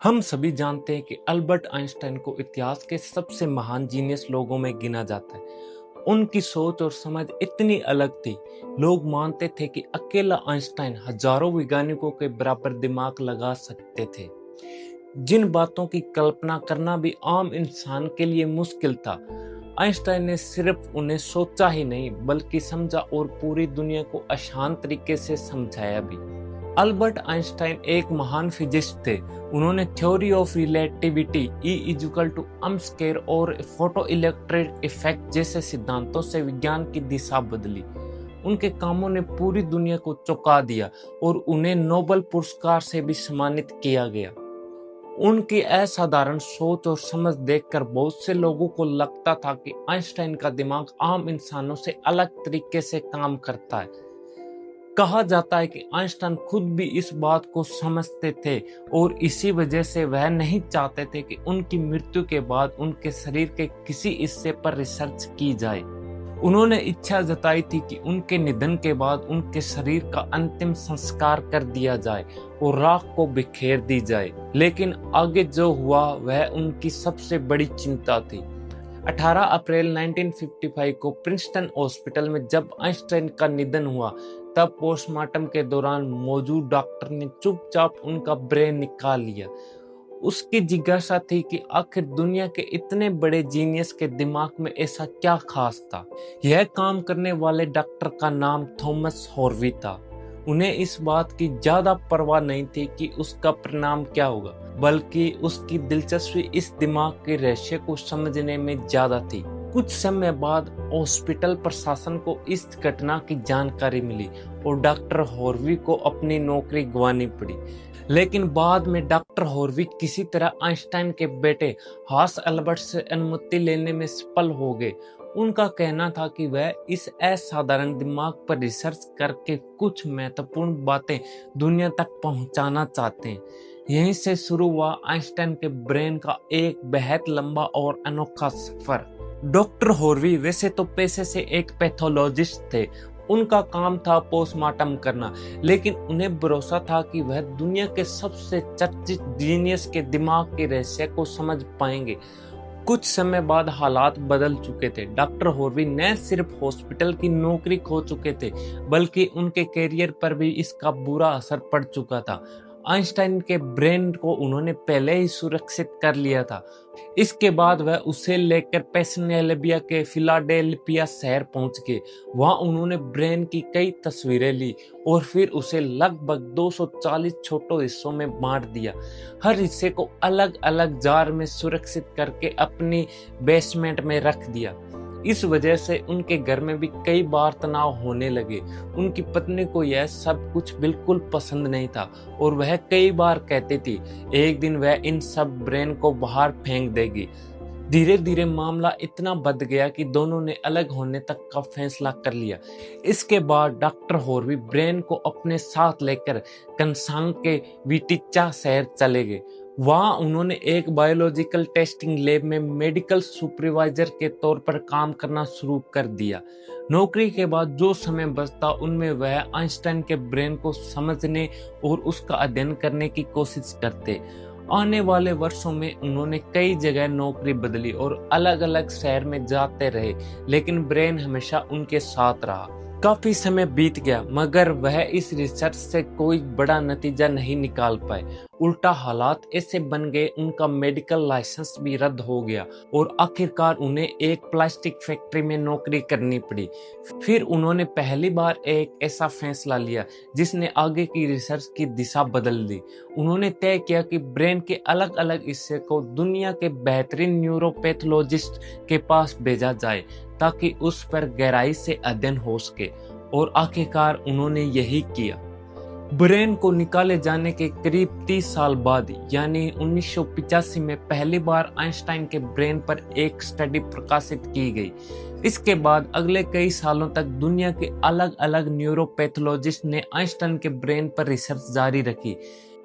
हम सभी जानते हैं कि अल्बर्ट आइंस्टाइन को इतिहास के सबसे महान जीनियस लोगों में गिना जाता है। उनकी सोच और समझ इतनी अलग थी। लोग मानते थे कि अकेला आइंस्टाइन हजारों वैज्ञानिकों के बराबर दिमाग लगा सकते थे। जिन बातों की कल्पना करना भी आम इंसान के लिए मुश्किल था, आइंस्टाइन ने सिर्फ उन्हें सोचा ही नहीं बल्कि समझा और पूरी दुनिया को आसान तरीके से समझाया भी। अल्बर्ट आइंस्टाइन एक महान फिजिस्ट थे। उन्होंने थ्योरी ऑफ रिलेटिविटी, E=mc² और फोटो इलेक्ट्रिक इफेक्ट जैसे सिद्धांतों से विज्ञान की दिशा बदली। उनके कामों ने पूरी दुनिया को चौंका दिया और उन्हें नोबेल पुरस्कार से भी सम्मानित किया गया। उनकी असाधारण सोच और समझ देखकर बहुत से लोगों को लगता था कि आइंस्टाइन का दिमाग आम इंसानों से अलग तरीके से काम करता है। कहा जाता है कि आइंस्टाइन खुद भी इस बात को समझते थे और इसी वजह से वह नहीं चाहते थे कि उनकी मृत्यु के बाद उनके शरीर के किसी हिस्से पर रिसर्च की जाए। उन्होंने इच्छा जताई थी कि उनके निधन के बाद उनके शरीर का अंतिम संस्कार कर दिया जाए और राख को बिखेर दी जाए, लेकिन आगे जो हुआ वह उनकी सबसे बड़ी चिंता थी। 18 अप्रैल 1955 को प्रिंसटन हॉस्पिटल में जब आइंस्टाइन का निधन हुआ, तब पोस्टमार्टम के दौरान मौजूद डॉक्टर ने चुपचाप उनका ब्रेन निकाल लिया। उसकी जिज्ञासा थी कि आखिर दुनिया के इतने बड़े जीनियस के दिमाग में ऐसा क्या खास था। यह काम करने वाले डॉक्टर का नाम थॉमस हॉर्वी था। उन्हें इस बात की ज्यादा परवाह नहीं थी कि उसका परिणाम क्या होगा, बल्कि उसकी दिलचस्पी इस दिमाग के रहस्य को समझने में ज्यादा थी। कुछ समय बाद हॉस्पिटल प्रशासन को इस घटना की जानकारी मिली और डॉक्टर हॉर्वी को अपनी नौकरी गंवानी पड़ी। लेकिन बाद में डॉक्टर हॉर्वी किसी तरह आइंस्टाइन के बेटे हास अल्बर्ट से अनुमति लेने में सफल हो गए। उनका कहना था कि वह इस असाधारण दिमाग पर रिसर्च करके कुछ महत्वपूर्ण बातें दुनिया तक पहुंचाना चाहते हैं। यहीं से शुरू हुआ आइंस्टाइन के ब्रेन का एक बेहद लंबा और अनोखा सफर। डॉक्टर हॉर्वी वैसे तो पेशे से एक पैथोलॉजिस्ट थे। उनका काम था पोस्टमार्टम करना, लेकिन उन्हें भरोसा था कि वह दुनिया के सबसे चर्चित जीनियस के दिमाग के रहस्य को समझ पाएंगे। कुछ समय बाद हालात बदल चुके थे। डॉक्टर हॉर्वी न सिर्फ हॉस्पिटल की नौकरी खो चुके थे, बल्कि उनके करियर पर भी इसका बुरा असर पड़ चुका था। आइंस्टाइन के ब्रेन को उन्होंने पहले ही सुरक्षित कर लिया था। इसके बाद वह उसे लेकर पेंसिल्वेनिया के फिलाडेल्फिया शहर पहुंच गए। वहां उन्होंने ब्रेन की कई तस्वीरें ली और फिर उसे लगभग 240 छोटे हिस्सों में बांट दिया। हर हिस्से को अलग अलग जार में सुरक्षित करके अपनी बेसमेंट में रख दिया। इस वजह से उनके घर में भी कई बार तनाव होने लगे। उनकी पत्नी को यह सब कुछ बिल्कुल पसंद नहीं था और वह कई बार कहती थी एक दिन वह इन सब ब्रेन को बाहर फेंक देगी। धीरे धीरे मामला इतना बढ़ गया कि दोनों ने अलग होने तक का फैसला कर लिया। इसके बाद डॉक्टर हॉर्वी ब्रेन को अपने साथ लेकर कंसांग के विटिचा शहर चले गए। वहां उन्होंने एक बायोलॉजिकल टेस्टिंग लैब में मेडिकल सुपरवाइजर के तौर पर काम करना शुरू कर दिया। नौकरी के बाद जो समय बचता उनमें वह आइंस्टाइन के ब्रेन को समझने और उसका अध्ययन करने की कोशिश करते। आने वाले वर्षों में उन्होंने कई जगह नौकरी बदली और अलग अलग शहर में जाते रहे, लेकिन ब्रेन हमेशा उनके साथ रहा। काफी समय बीत गया, मगर वह इस रिसर्च से कोई बड़ा नतीजा नहीं निकाल पाए। उल्टा हालात ऐसे बन गए, उनका मेडिकल लाइसेंस भी रद्द हो गया और आखिरकार उन्हें एक प्लास्टिक फैक्ट्री में नौकरी करनी पड़ी। फिर उन्होंने पहली बार एक ऐसा फैसला लिया जिसने आगे की रिसर्च की दिशा बदल दी। उन्होंने तय किया कि ब्रेन के अलग अलग हिस्से को दुनिया के बेहतरीन न्यूरोपैथोलॉजिस्ट के पास भेजा जाए ताकि उस पर गहराई से अध्ययन हो सके, और आखिरकार उन्होंने यही किया। ब्रेन को निकाले जाने के करीब 30 साल बाद यानी 1985 में पहली बार आइंस्टाइन के ब्रेन पर एक स्टडी प्रकाशित की गई। इसके बाद अगले कई सालों तक दुनिया के अलग अलग न्यूरोपैथोलॉजिस्ट ने आइंस्टाइन के ब्रेन पर रिसर्च जारी रखी।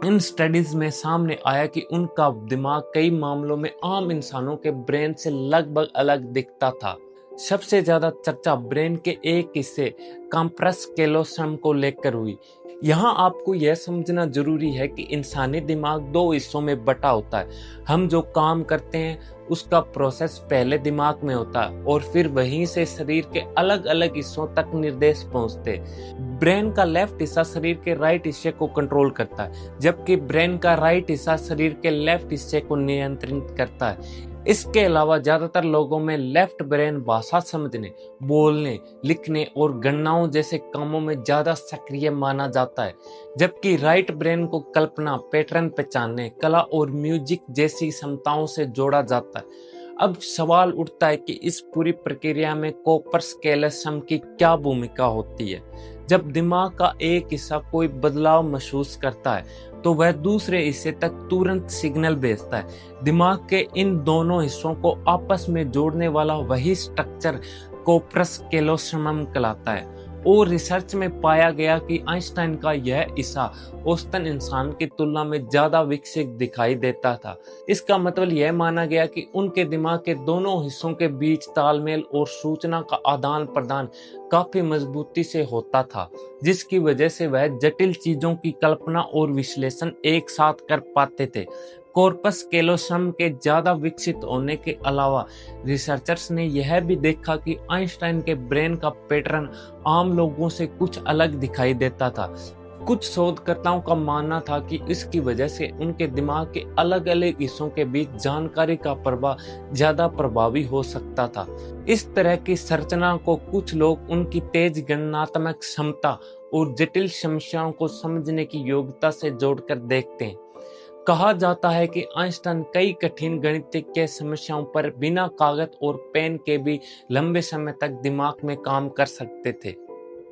इन स्टडीज में सामने आया कि उनका दिमाग कई मामलों में आम इंसानों के ब्रेन से लगभग अलग दिखता था। सबसे ज्यादा चर्चा ब्रेन के एक हिस्से कॉम्प्रेस कैलोसम को लेकर हुई। यहाँ आपको यह समझना जरूरी है कि इंसानी दिमाग दो हिस्सों में बटा होता है। हम जो काम करते हैं उसका प्रोसेस पहले दिमाग में होता है और फिर वहीं से शरीर के अलग अलग हिस्सों तक निर्देश पहुंचते हैं। ब्रेन का लेफ्ट हिस्सा शरीर के राइट हिस्से को कंट्रोल करता है, जबकि ब्रेन का राइट हिस्सा शरीर के लेफ्ट हिस्से को नियंत्रित करता है। इसके अलावा ज्यादातर लोगों में लेफ्ट ब्रेन भाषा समझने, बोलने, लिखने और गणनाओं जैसे कामों में ज्यादा सक्रिय माना जाता है, जबकि राइट ब्रेन को कल्पना, पैटर्न पहचानने, कला और म्यूजिक जैसी क्षमताओं से जोड़ा जाता है। अब सवाल उठता है कि इस पूरी प्रक्रिया में कॉर्पस कैलोसम की क्या भूमिका होती है। जब दिमाग का एक हिस्सा कोई बदलाव महसूस करता है तो वह दूसरे हिस्से तक तुरंत सिग्नल भेजता है। दिमाग के इन दोनों हिस्सों को आपस में जोड़ने वाला वही स्ट्रक्चर कॉर्पस कैलोसम कहलाता है। और रिसर्च में पाया गया कि आइंस्टाइन का यह हिस्सा औसतन इंसान की तुलना में ज्यादा विकसित दिखाई देता था। इसका मतलब यह माना गया कि उनके दिमाग के दोनों हिस्सों के बीच तालमेल और सूचना का आदान प्रदान काफी मजबूती से होता था, जिसकी वजह से वह जटिल चीजों की कल्पना और विश्लेषण एक साथ कर पाते थे। कॉर्पस कैलोसम के ज्यादा विकसित होने के अलावा रिसर्चर्स ने यह भी देखा कि आइंस्टाइन के ब्रेन का पैटर्न आम लोगों से कुछ अलग दिखाई देता था। कुछ शोधकर्ताओं का मानना था कि इसकी वजह से उनके दिमाग के अलग अलग हिस्सों के बीच जानकारी का प्रवाह ज्यादा प्रभावी हो सकता था। इस तरह की संरचना को कुछ लोग उनकी तेज गणनात्मक क्षमता और जटिल समस्याओं को समझने की योग्यता से जोड़कर देखते हैं। कहा जाता है कि आइंस्टाइन कई कठिन गणितीय समस्याओं पर बिना कागज और पेन के भी लंबे समय तक दिमाग में काम कर सकते थे।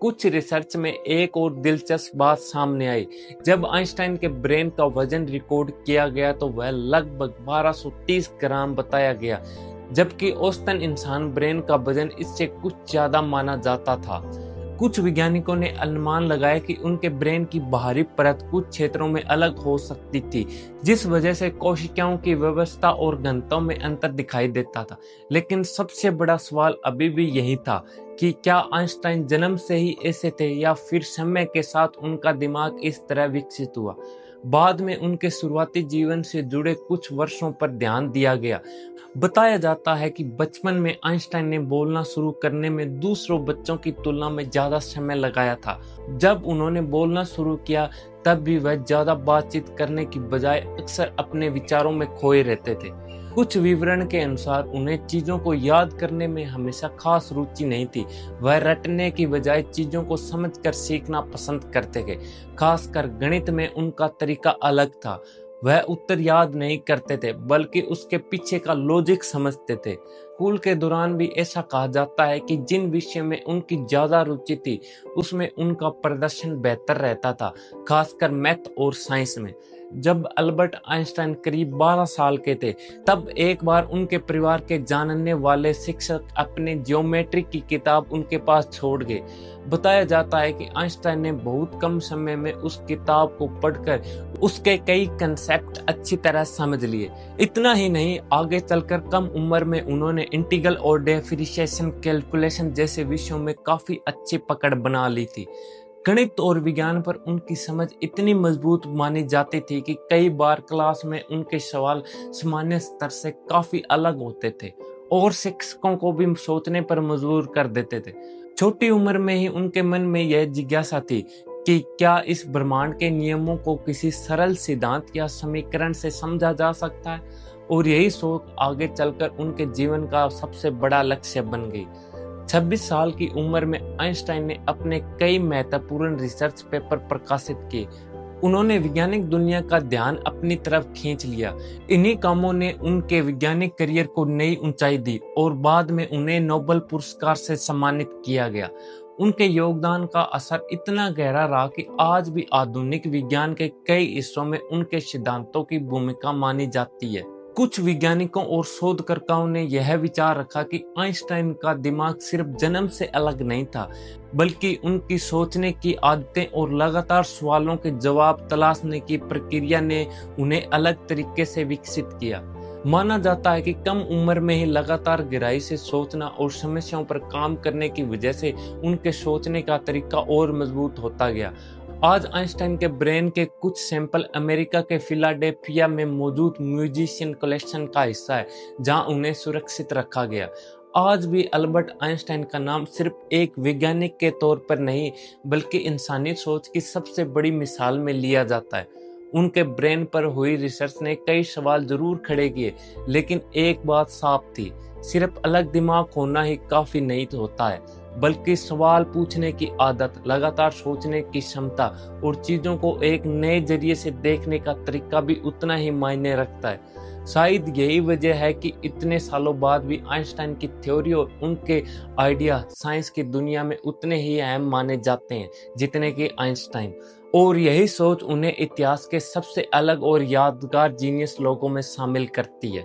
कुछ रिसर्च में एक और दिलचस्प बात सामने आई। जब आइंस्टाइन के ब्रेन का वजन रिकॉर्ड किया गया तो वह लगभग 1230 ग्राम बताया गया, जबकि औसतन इंसान ब्रेन का वजन इससे कुछ ज्यादा माना जाता था। कुछ वैज्ञानिकों ने अनुमान लगाया कि उनके ब्रेन की बाहरी परत कुछ क्षेत्रों में अलग हो सकती थी, जिस वजह से कोशिकाओं की व्यवस्था और घनत्व में अंतर दिखाई देता था। लेकिन सबसे बड़ा सवाल अभी भी यही था कि क्या आइंस्टाइन जन्म से ही ऐसे थे या फिर समय के साथ उनका दिमाग इस तरह विकसित हुआ। बाद में उनके शुरुआती जीवन से जुड़े कुछ वर्षों पर ध्यान दिया गया। बताया जाता है कि बचपन में आइंस्टाइन ने बोलना शुरू करने में दूसरों बच्चों की तुलना में ज्यादा समय लगाया था। जब उन्होंने बोलना शुरू किया तब भी वह ज्यादा बातचीत करने की बजाय अक्सर अपने विचारों में खोए रहते थे। कुछ विवरण के अनुसार उन्हें चीजों को याद करने में हमेशा खास रुचि नहीं थी। वह रटने की बजाय चीजों को समझकर सीखना पसंद करते थे। खासकर गणित में उनका तरीका अलग था। वह उत्तर याद नहीं करते थे बल्कि उसके पीछे का लॉजिक समझते थे। स्कूल के दौरान भी ऐसा कहा जाता है कि जिन विषय में उनकी ज्यादा रुचि थी उसमें उनका प्रदर्शन बेहतर रहता था, खासकर मैथ और साइंस में। जब अल्बर्ट आइंस्टाइन करीब 12 साल के थे तब एक बार उनके परिवार के जानने वाले शिक्षक अपने ज्योमेट्री की किताब उनके पास छोड़ गए। बताया जाता है कि आइंस्टाइन ने बहुत कम समय में उस किताब को पढ़कर उसके कई कंसेप्ट अच्छी तरह समझ लिए। इतना ही नहीं, आगे चलकर कम उम्र में उन्होंने इंटीग्रल और डिफरेंशिएशन कैलकुलेशन जैसे विषयों में काफी अच्छी पकड़ बना ली थी। गणित और विज्ञान पर उनकी समझ इतनी मजबूत मानी जाती थी कि कई बार क्लास में उनके सवाल सामान्य स्तर से काफी अलग होते थे और शिक्षकों को भी सोचने पर मजबूर कर देते थे। छोटी उम्र में ही उनके मन में यह जिज्ञासा थी कि क्या इस ब्रह्मांड के नियमों को किसी सरल सिद्धांत या समीकरण से समझा जा सकता है, और यही सोच आगे चलकर उनके जीवन का सबसे बड़ा लक्ष्य बन गई। 26 साल की उम्र में आइंस्टाइन ने अपने कई महत्वपूर्ण रिसर्च पेपर प्रकाशित किए। उन्होंने वैज्ञानिक दुनिया का ध्यान अपनी तरफ खींच लिया। इन्हीं कामों ने उनके वैज्ञानिक करियर को नई ऊंचाई दी और बाद में उन्हें नोबेल पुरस्कार से सम्मानित किया गया। उनके योगदान का असर इतना गहरा रहा कि आज भी आधुनिक विज्ञान के कई हिस्सों में उनके सिद्धांतों की भूमिका मानी जाती है। कुछ वैज्ञानिकों और शोधकर्ताओं ने यह विचार रखा कि आइंस्टाइन का दिमाग सिर्फ जन्म से अलग नहीं था, बल्कि उनकी सोचने की आदतें और लगातार सवालों के जवाब तलाशने की प्रक्रिया ने उन्हें अलग तरीके से विकसित किया। माना जाता है कि कम उम्र में ही लगातार गहराई से सोचना और समस्याओं पर काम करने की वजह से उनके सोचने का तरीका और मजबूत होता गया। आज आइंस्टाइन के ब्रेन के कुछ सैंपल अमेरिका के फिलाडेल्फिया में मौजूद म्यूजिशियन कलेक्शन का हिस्सा है, जहां उन्हें सुरक्षित रखा गया। आज भी अल्बर्ट आइंस्टाइन का नाम सिर्फ एक वैज्ञानिक के तौर पर नहीं, बल्कि इंसानी सोच की सबसे बड़ी मिसाल में लिया जाता है। उनके ब्रेन पर हुई रिसर्च ने कई सवाल जरूर खड़े किए, लेकिन एक बात साफ थी, सिर्फ अलग दिमाग होना ही काफी नहीं होता है, बल्कि सवाल पूछने की आदत, लगातार सोचने की क्षमता और चीजों को एक नए जरिए से देखने का तरीका भी उतना ही मायने रखता है। शायद यही वजह है कि इतने सालों बाद भी आइंस्टाइन की थ्योरी और उनके आइडिया साइंस की दुनिया में उतने ही अहम माने जाते हैं जितने कि आइंस्टाइन। और यही सोच उन्हें इतिहास के सबसे अलग और यादगार जीनियस लोगों में शामिल करती है।